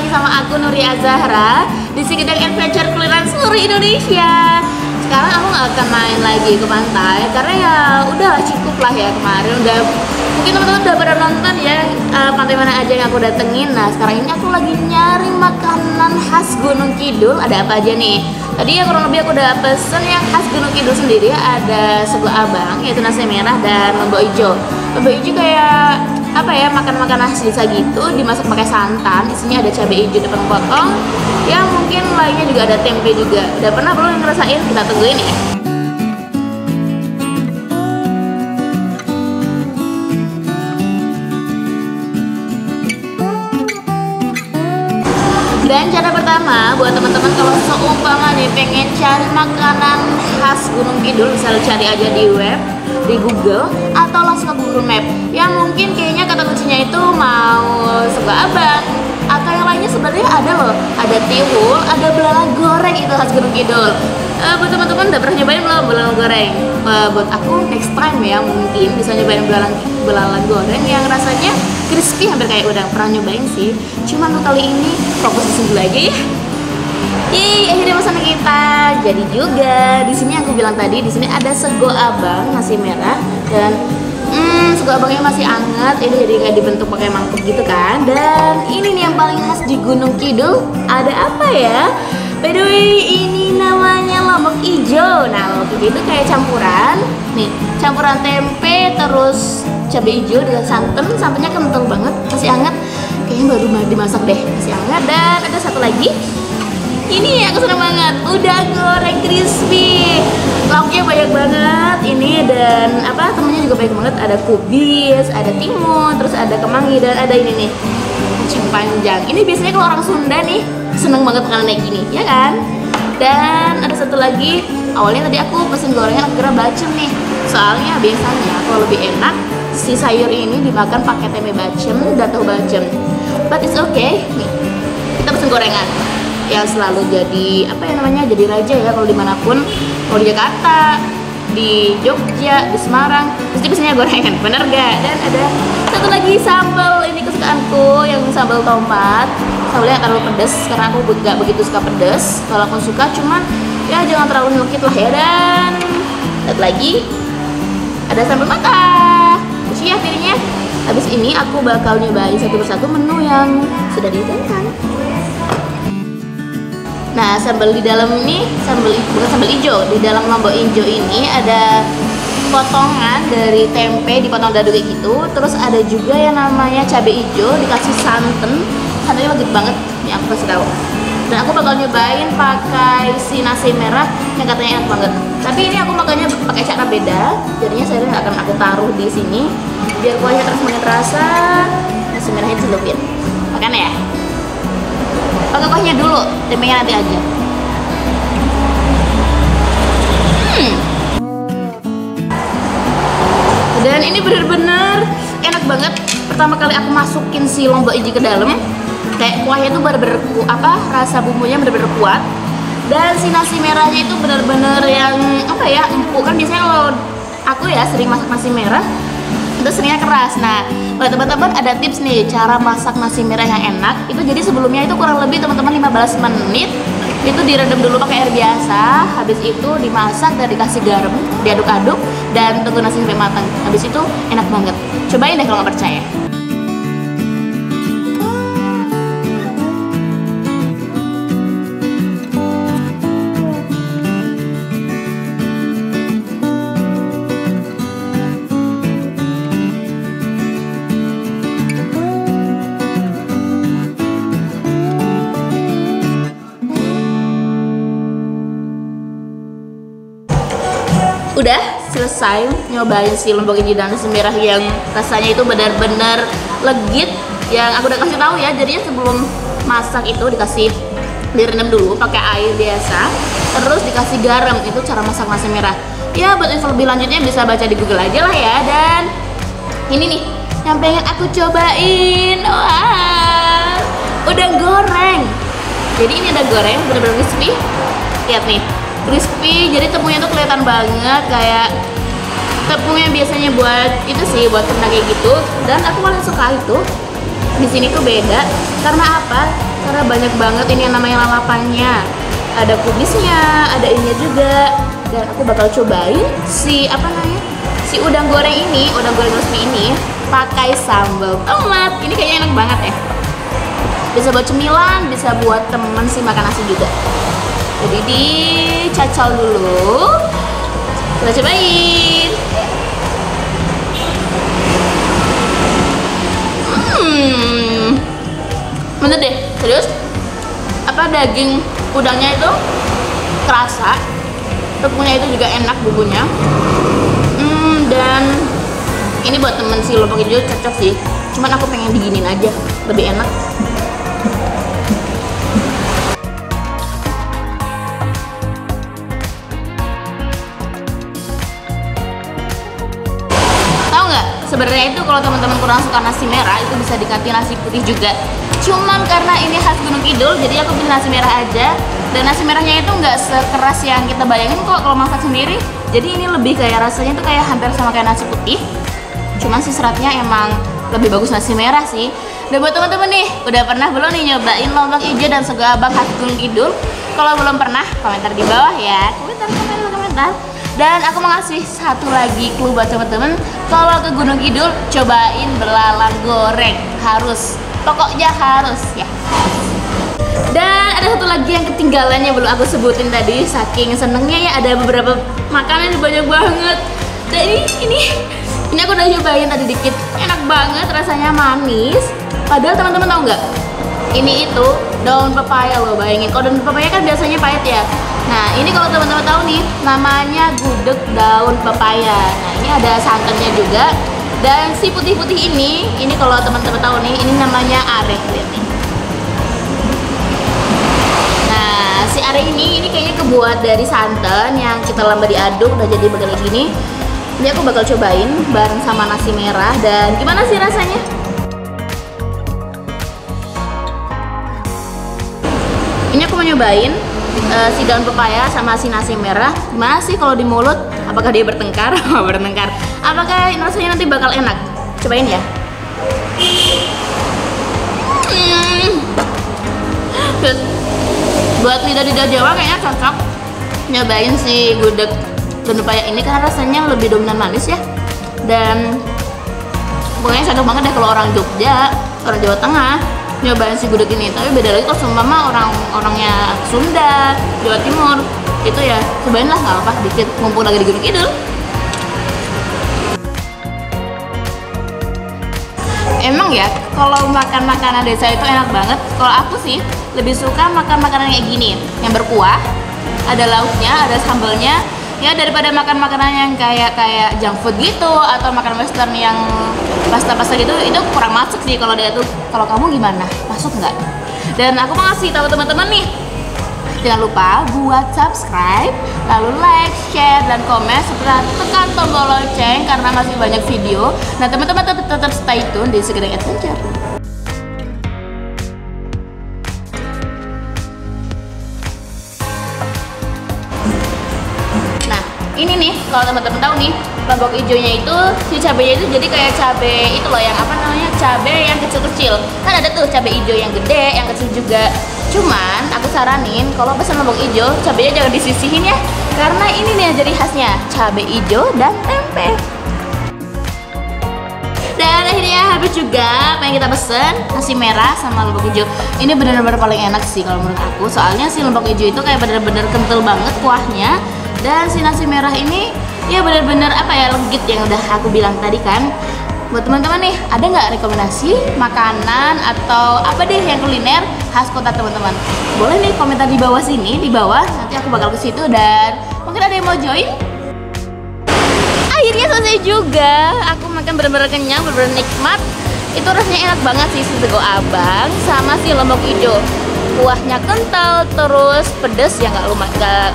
lagi sama aku Nuri Azahra di Sikidang Adventure Kulineran seluruh Indonesia. Sekarang aku nggak akan main lagi ke pantai karena ya udah cukup lah ya, kemarin udah mungkin teman-teman udah pada nonton ya pantai mana aja yang aku datengin. Nah sekarang ini aku lagi nyari makanan khas Gunung Kidul. Ada apa aja nih? Tadi ya kurang lebih aku udah pesen yang khas Gunung Kidul sendiri, ada sego abang yaitu nasi merah dan lombok hijau. Lombok hijau kayak apa ya, makan-makan nasi desa gitu, dimasak pakai santan, isinya ada cabai hijau dipotong-potong. Ya mungkin lainnya juga ada tempe juga. Udah pernah belum ngerasain? Kita tungguin ya. Dan cara pertama buat teman-teman kalau seumpama nih pengen cari makanan khas Gunung Kidul, bisa cari aja di web, di Google atau langsung ke Google Map. Ya mungkin kayaknya kata kuncinya itu mau sego abang atau yang lainnya sebenarnya ada loh, ada tiwul, ada belalang goreng itu khas Gunung Kidul. Buat teman-teman udah pernah nyobain belum belalang goreng? Buat aku next time ya mungkin bisa nyobain belalang goreng yang rasanya crispy hampir kayak udang. Pernah nyobain sih, cuman untuk kali ini fokus di sini aja ya. Akhirnya pesan kita jadi juga. Di sini aku bilang tadi, di sini ada sego abang nasi merah dan sego abangnya masih anget. Ini jadi nggak dibentuk pakai mangkuk gitu kan. Dan ini nih yang paling khas di Gunung Kidul. Ada apa ya? By the way, ini namanya lombok hijau. Nah, lombok hijau itu kayak campuran. Nih, campuran tempe terus cabai hijau dengan santan. Santannya kental banget, masih hangat. Kayaknya baru dimasak deh, masih hangat. Dan ada satu lagi. Ini aku seneng banget, udang goreng crispy. Lauknya banyak banget ini, dan apa temennya juga banyak banget. Ada kubis, ada timun, terus ada kemangi, dan ada ini nih kacang panjang. Ini biasanya kalau orang Sunda nih seneng banget makan kayak gini, ya kan? Dan ada satu lagi, awalnya tadi aku pesen gorengan, aku kira bacem nih. Soalnya biasanya kalau lebih enak si sayur ini dimakan pakai tempe bacem dan tahu bacem. But it's okay. Nih, kita pesen gorengan yang selalu jadi apa ya namanya, jadi raja ya kalau dimanapun, kalau di Jakarta, di Jogja, di Semarang pasti biasanya gorengan, bener gak? Dan ada satu lagi sambal, ini kesukaanku yang sambal tomat. Sambalnya nggak terlalu pedas karena aku gak begitu suka pedas. Kalau aku suka cuman ya jangan terlalu nyelkit lah ya. Dan satu lagi ada sambal mata, isi ya piringnya. Habis ini aku bakal nyobain satu persatu menu yang sudah didatangkan. Nah, sambal di dalam ini bukan sambal hijau. Di dalam lombok hijau ini ada potongan dari tempe dipotong dadu kayak gitu. Terus ada juga yang namanya cabai hijau dikasih santan. Santannya legit banget. Ini aku kasih tahu. Dan aku bakal nyobain pakai si nasi merah yang katanya enak banget. Tapi ini aku makannya pakai cara beda. Jadinya saya nggak akan aku taruh di sini biar kuahnya terus makin terasa. Nasi merahnya dicelupin. Makan ya. Pakai kuahnya dulu, tempenya nanti aja. Dan ini bener-bener enak banget. Pertama kali aku masukin si lombok hijau ke dalam, kayak kuahnya tuh bener-bener rasa bumbunya bener-bener kuat. Dan si nasi merahnya itu bener-bener yang apa ya, empuk. Kan biasanya kalau aku ya sering masak nasi merah itu seringnya keras. Nah, buat teman-teman ada tips nih cara masak nasi merah yang enak. Itu jadi sebelumnya itu kurang lebih teman-teman 15 menit itu direndam dulu pakai air biasa. Habis itu dimasak dan dikasih garam, diaduk-aduk dan tunggu nasi sampai matang. Habis itu enak banget. Cobain deh kalau nggak percaya. Udah selesai nyobain si lombok hijau dan nasi merah yang rasanya itu benar-benar legit. Yang aku udah kasih tahu ya, jadinya sebelum masak itu direndam dulu pakai air biasa, terus dikasih garam. Itu cara masak nasi merah. Ya buat info lebih lanjutnya bisa baca di Google aja lah ya. Dan ini nih yang pengen aku cobain. Wah, udang goreng. Jadi ini ada goreng bener-bener crispy. Lihat nih, crispy, jadi tepungnya tuh kelihatan banget kayak tepung yang biasanya buat itu sih, buat kena kayak gitu. Dan aku paling suka itu di sini tuh beda karena apa? karena banyak banget ini yang namanya lalapannya. Ada kubisnya, ada ininya juga. Dan aku bakal cobain si udang goreng ini, udang goreng resmi ini pakai sambal tomat. Ini kayaknya enak banget ya. Bisa buat cemilan, bisa buat temen sih makan nasi juga. Jadi dicacol dulu. Kita cobain. Bener deh, serius. Daging udangnya itu kerasa, tepungnya itu juga enak bumbunya. Dan ini buat temen si lombok hijau cocok sih. Cuman aku pengen diginin aja, lebih enak. Tahu nggak? Sebenarnya itu kalau teman-teman kurang suka nasi merah itu bisa diganti nasi putih juga. Cuman karena ini khas Gunung Kidul, jadi aku pilih nasi merah aja. Dan nasi merahnya itu nggak sekeras yang kita bayangin kok kalau masak sendiri. Jadi ini lebih kayak rasanya tuh kayak hampir sama kayak nasi putih. Cuman sih seratnya emang lebih bagus nasi merah sih. Dan buat teman-teman nih, udah pernah belum nih nyobain lombok hijau dan sego abang khas Gunung Kidul? Kalau belum pernah, komentar di bawah ya. Komentar. Dan aku mau ngasih satu lagi clue buat teman-teman. Kalau ke Gunung Kidul, cobain belalang goreng. Harus. Pokoknya harus ya. Dan ada satu lagi yang ketinggalan yang belum aku sebutin tadi. Saking senengnya ya, ada beberapa makanan yang banyak banget. Dan ini aku udah nyobain tadi dikit. Enak banget, rasanya manis. Padahal teman-teman tahu nggak? Ini itu daun pepaya loh, bayangin. Kalau daun pepaya kan biasanya pahit ya. Nah ini kalau teman-teman tahu nih, namanya gudeg daun pepaya. Nah ini ada santannya juga. Dan si putih-putih ini kalau teman-teman tahu nih, ini namanya are. Lihat nih. Nah, si are ini kayaknya kebuat dari santan yang kita lama diaduk udah jadi begini gini. Ini aku bakal cobain bareng sama nasi merah. Dan gimana sih rasanya? Ini aku mau nyobain si daun pepaya sama si nasi merah. Gimana sih kalau di mulut? Apakah dia bertengkar? Bertengkar. Apakah rasanya nanti bakal enak? Cobain ya. Buat lidah-lidah Jawa kayaknya cocok nyobain si gudeg daun pepaya ini karena rasanya lebih dominan manis ya. Dan pokoknya cocok banget deh kalau orang Jogja, orang Jawa Tengah nyobain si gudeg ini. Tapi beda lagi kalau seumpama orangnya Sunda, Jawa Timur, itu ya cobain lah, nggak apa-apa, dikit mumpung lagi di Gunung Kidul. Emang ya kalau makan makanan desa itu enak banget. Kalau aku sih lebih suka makan makanan kayak gini, yang berkuah, ada lauknya, ada sambalnya, ya daripada makan makanan yang kayak junk food gitu atau makan western yang pasta-pasta gitu. Itu kurang masuk sih kalau dia tuh. Kalau kamu gimana? Masuk nggak? Dan aku mau ngasih tahu teman-teman nih, jangan lupa buat subscribe, lalu like, share, dan komen, serta tekan tombol lonceng karena masih banyak video. Nah teman-teman tetap stay tune di Segedeng Adventure. Nah ini nih, kalau teman-teman tahu nih, lombok hijaunya itu, si cabenya itu jadi kayak cabe itu loh, yang apa namanya, cabe yang kecil-kecil. Kan ada tuh cabe hijau yang gede, yang kecil juga. Cuman aku saranin kalau pesan lombok hijau, cabenya jangan disisihin ya, karena ini nih yang jadi khasnya, cabe hijau dan tempe. Dan akhirnya habis juga apa yang kita pesen, nasi merah sama lombok hijau. Ini benar-benar paling enak sih kalau menurut aku, soalnya si lombok hijau itu kayak benar-benar kental banget kuahnya. Dan si nasi merah ini ya benar-benar apa ya, legit yang udah aku bilang tadi kan. Buat teman-teman nih, ada nggak rekomendasi makanan atau apa deh yang kuliner khas kota teman-teman? Boleh nih komentar di bawah sini, di bawah. Nanti aku bakal ke situ dan mungkin ada yang mau join. Akhirnya selesai juga. Aku makan benar-benar kenyang, benar-benar nikmat. Itu rasanya enak banget sih, si sego abang sama si lombok hijau. Kuahnya kental, terus pedes ya, nggak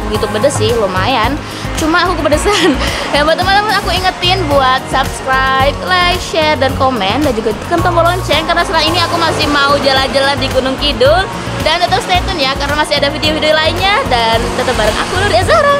begitu pedes sih, lumayan. Cuma aku kepedesan. Ya buat teman-teman aku ingetin buat subscribe, like, share, dan komen, dan juga tekan tombol lonceng karena setelah ini aku masih mau jalan-jalan di Gunung Kidul. Dan tetap stay tune ya karena masih ada video-video lainnya, dan tetap bareng aku Nuri Azhara.